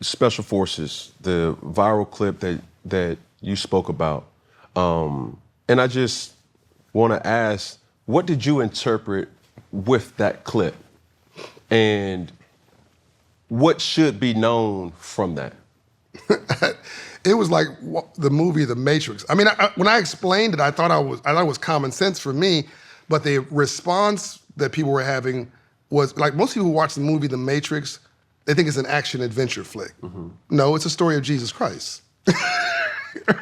Special Forces, the viral clip that you spoke about, and I just want to ask, what did you interpret with that clip, and what should be known from that? It was like the movie The Matrix. I mean, when I explained it, I thought it was common sense for me, but the response that people were having was like, most people who watch the movie The Matrix, they think it's an action adventure flick. Mm-hmm. No, it's a story of Jesus Christ,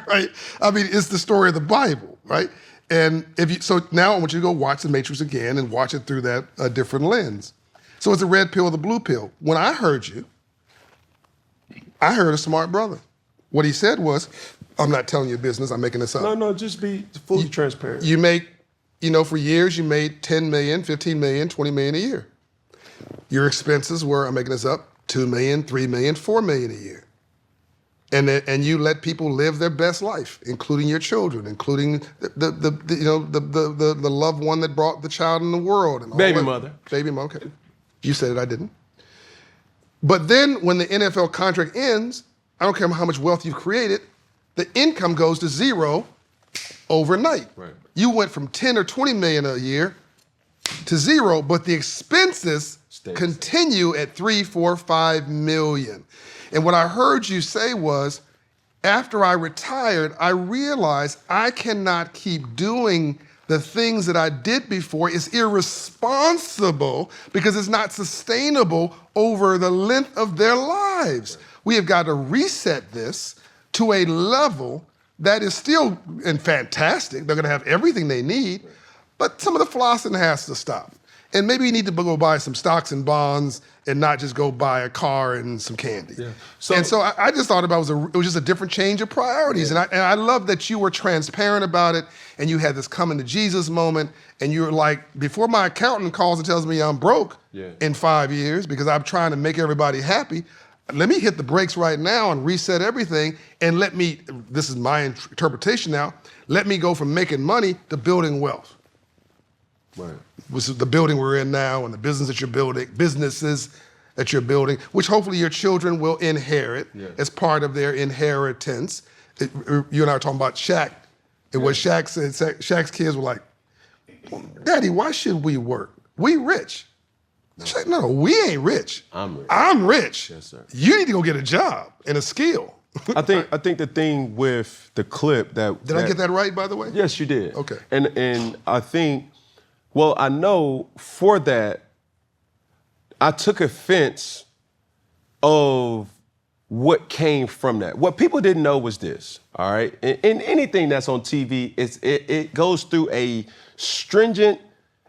right? I mean, it's the story of the Bible, right? And so now I want you to go watch The Matrix again and watch it through that different lens. So it's a red pill or the blue pill. When I heard you, I heard a smart brother. What he said was, I'm not telling you business, I'm making this up. No, just be fully transparent. You make, for years you made 10 million, 15 million, 20 million a year. Your expenses were, I'm making this up, 2 million, 3 million, 4 million a year. And you let people live their best life, including your children, including the loved one that brought the child in the world. And all Baby that. mother. Baby mother, okay. You said it, I didn't. But then when the NFL contract ends, I don't care how much wealth you've created, the income goes to zero overnight. Right. You went from 10 or 20 million a year to zero, but the expenses continue at 3, 4, 5 million. And what I heard you say was, after I retired, I realized I cannot keep doing the things that I did before. It's irresponsible because it's not sustainable over the length of their lives. We have got to reset this to a level that is still fantastic. They're going to have everything they need, but some of the flossing has to stop. And maybe you need to go buy some stocks and bonds and not just go buy a car and some candy. Yeah. So I just thought about it was just a different change of priorities. Yeah. And I love that you were transparent about it and you had this coming to Jesus moment and you were like, before my accountant calls and tells me I'm broke in 5 years because I'm trying to make everybody happy, let me hit the brakes right now and reset everything and this is my interpretation now, let me go from making money to building wealth. Right. Which is the building we're in now and the businesses that you're building, which hopefully your children will inherit as part of their inheritance. You and I were talking about Shaq. And what Shaq said, Shaq's kids were like, Daddy, why should we work? We rich. No. Shaq, no, we ain't rich. I'm rich. I'm rich. Yes, sir. You need to go get a job and a skill. I think the thing with the clip that... Did I get that right, by the way? Yes, you did. Okay. And I think... Well, I know for that, I took offense of what came from that. What people didn't know was this, all right? In anything that's on TV, it goes through a stringent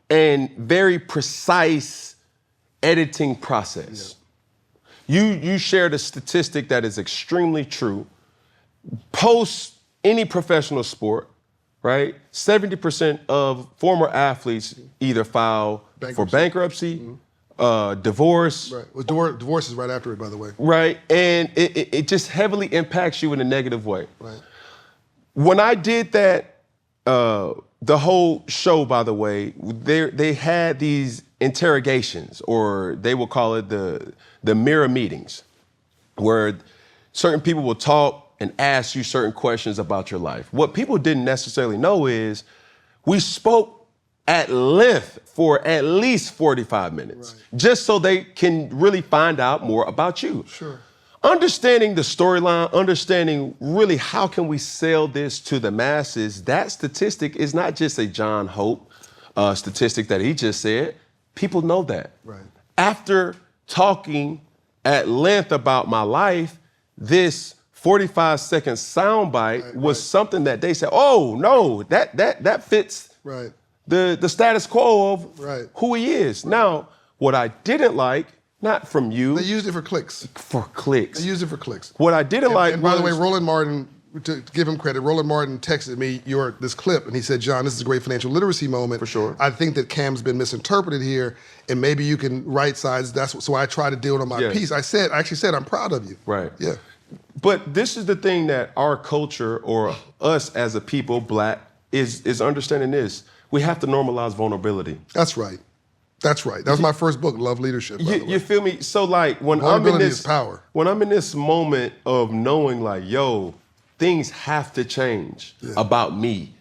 and very precise editing process. Yeah. You shared a statistic that is extremely true. Post any professional sport, right? 70% of former athletes either file for bankruptcy, divorce. Right. Well, divorce is right after it, by the way. Right. And it just heavily impacts you in a negative way. Right. When I did that, the whole show, by the way, they had these interrogations, or they will call it the mirror meetings, where certain people will talk and ask you certain questions about your life. What people didn't necessarily know is we spoke at length for at least 45 minutes, just so they can really find out more about you. Sure. Understanding the storyline, understanding really how can we sell this to the masses, that statistic is not just a John Hope statistic that he just said. People know that. Right. After talking at length about my life, this 45-second soundbite was something that they said, oh, no, that fits the status quo of who he is. Now, what I didn't like, not from you. They used it for clicks. For clicks. They used it for clicks. What I didn't like and by the way, Roland Martin, to give him credit, Roland Martin texted me this clip, and he said, John, this is a great financial literacy moment. For sure. I think that Cam's been misinterpreted here, and maybe you can right-size. So I try to deal with my piece. I actually said, I'm proud of you. Right. Yeah. But this is the thing that our culture, or us as a people, Black, is understanding this. We have to normalize vulnerability. That's right. That's right. That was my first book, Love Leadership. By the way. You feel me? So like when I'm in Vulnerability this is power. when I'm in this moment of knowing like, yo, things have to change about me,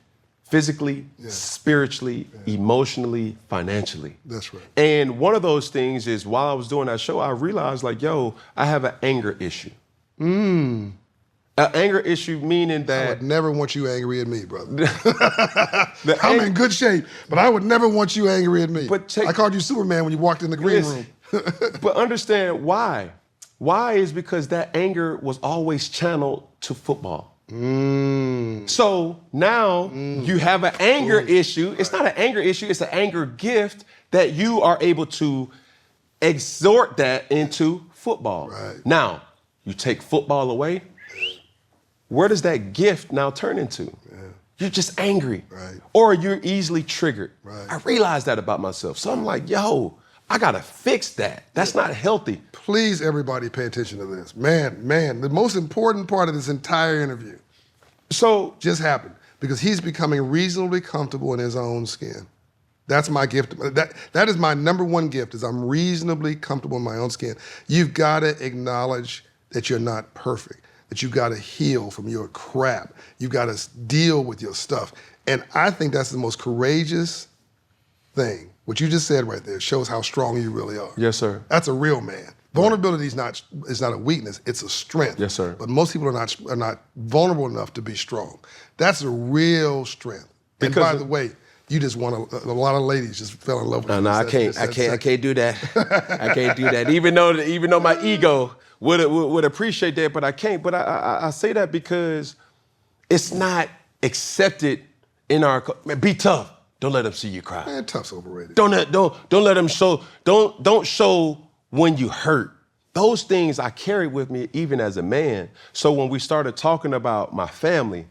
physically, spiritually, emotionally, financially. That's right. And one of those things is while I was doing that show, I realized like, yo, I have an anger issue. An anger issue meaning I that would never want you angry at me, brother. I'm in good shape, but I would never want you angry at me. I called you Superman when you walked in the green room. But understand why. Why is because that anger was always channeled to football. So now you have an anger issue. It's not an anger issue, it's an anger gift that you are able to exhort that into football. Right. Now, you take football away, where does that gift now turn into? You're just angry. Right. Or you're easily triggered. Right. I realized that about myself. So I'm like, yo, I gotta fix that. That's not healthy. Please, everybody, pay attention to this. Man, the most important part of this entire interview just happened because he's becoming reasonably comfortable in his own skin. That's my gift. That is my number one gift, is I'm reasonably comfortable in my own skin. You've gotta acknowledge that you're not perfect, that you gotta heal from your crap. You gotta deal with your stuff. And I think that's the most courageous thing. What you just said right there shows how strong you really are. Yes, sir. That's a real man. Vulnerability is not a weakness, it's a strength. Yes, sir. But most people are not vulnerable enough to be strong. That's a real strength. And Because by the way, you just want a lot of ladies just fell in love with you. No, I can't do that. I can't do that. Even though my ego would appreciate that, but I can't. But I say that because it's not accepted in our. Man, be tough. Don't let them see you cry. Man, tough's overrated. Don't let them show. Don't show when you hurt. Those things I carry with me even as a man. So when we started talking about my family,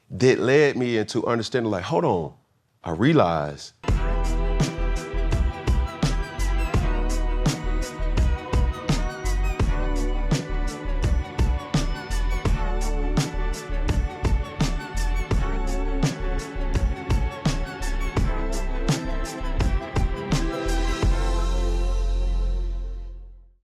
that led me into understanding like, hold on, I realized